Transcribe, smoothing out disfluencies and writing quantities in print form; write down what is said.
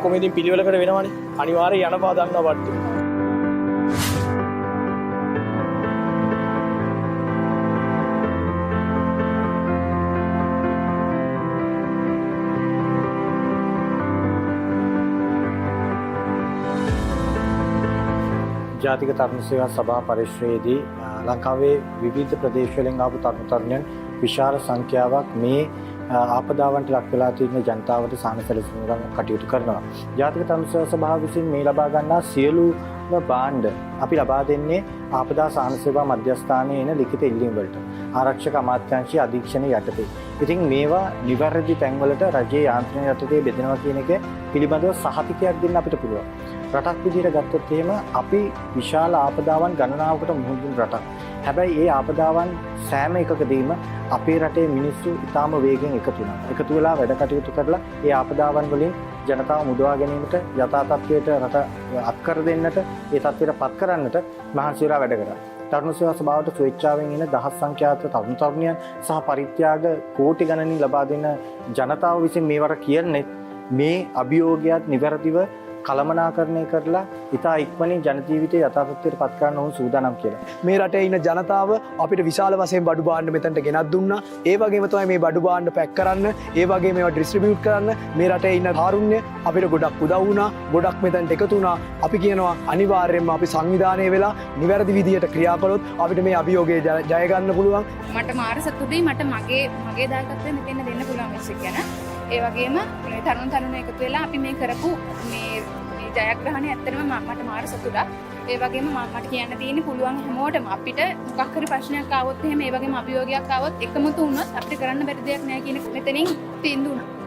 ඔක්කොම ඉතින් පිළිවෙලකට වෙනවනේ. අනිවාර්යයෙන් යන බව දන්නවා වට්ටු. ජාතික තරුණ සේවා සභා පරිශ්‍රයේදී ලංකාවේ විවිධ ප්‍රදේශවලින් ආපු තරුණ තරුණියන් විශාල සංඛ්‍යාවක් මේ ආපදාවන්ට ලක් වෙලා තියෙන ජනතාවට සාහන සැලසීමෙන් කටයුතු කරනවා. ජාතික තරුණ සේවා සභාව විසින් මේ ලබා ගන්නා සියලුම භාණ්ඩ අපි ලබා දෙන්නේ ආපදා සාහන සේවා මධ්‍යස්ථානයේ එන ලිඛිත ඉල්ලීම් වලට. ආරක්ෂක අමාත්‍යාංශයේ අධීක්ෂණය යටතේ. ඉතින් මේවා නිවැරදි තැන්වලට රජයේ යාන්ත්‍රණය යටතේ බෙදෙනවා කියන එක පිළිබඳව සහතිකයක් දෙන්න අපිට පුළුවන්. රටක් විදිහට ගත්තොත් එහෙම අපි විශාල ආපදාවන් ගණනාවකට මුහුණ දුන් රටක්. හැබැයි ඒ ආපදාවන් සෑම එකකදීම අපේ රටේ මිනිස්සු ඉතාම වේගෙන් එකතු වෙනවා. එකතු වෙලා වැඩ කටයුතු කරලා ඒ ආපදාවන් වලින් ජනතාව මුදවා ගැනීමට යථා තත්ත්වයට රට අත්කර දෙන්නට ඒ තත්ත්වයට පත් කරන්නට මහන්සි වෙලා වැඩ කරා. තරුණ සේවා සභාවට ස්වේච්ඡාවෙන් එන දහස් සංඛ්‍යාත තරුණ තරුණියන් සහ පරිත්‍යාග කෝටි ගණනින් ලබා දෙන ජනතාව විසින් මේවට කියන්නේ මේ අභියෝගයත් නිවැරදිව කළමනාකරණය කරලා ඉතා ඉක්මනින් ජන ජීවිතය යථා තත්ත්වයට පත් කරන්න ඕන සූදානම් කියලා. මේ රටේ ඉන්න ජනතාව අපිට විශාල වශයෙන් බඩු භාණ්ඩ මෙතනට ගෙනත් දුන්නා. ඒ වගේම තමයි මේ බඩු භාණ්ඩ පැක් කරන්න, ඒ වගේම ඒවා ඩිස්ට්‍රිබියුට් කරන්න මේ රටේ ඉන්න කාරුණ්‍ය අපිට ගොඩක් උදව් වුණා. ගොඩක් මෙතනට එකතු වුණා. අපි කියනවා අනිවාර්යයෙන්ම අපි සංවිධානය වෙලා නිවැරදි විදියට ක්‍රියා කළොත් අපිට මේ අභියෝගය ජය ගන්න පුළුවන්. මට මාර සතුටුයි මට මගේ දායකත්වය මෙතන දෙන්න පුළුවන් වෙච්ච එක ගැන. ඒ වගේම තරුණ තරුණයෝ එකතු වෙලා අපි මේ කරපු මේ ජයග්‍රහණය ඇත්තටම මට මාර සතුටක්. ඒ වගේම මට කියන්න තියෙන්නේ පුළුවන් හැමෝටම අපිට මොකක් හරි ප්‍රශ්නයක් ආවොත් එහෙම ඒ වගේම අභියෝගයක් ආවොත් එකමුතු වුණොත් අපිට කරන්න බැරි දෙයක් නැහැ කියන එක මෙතනින් තීන්දුව වුණා.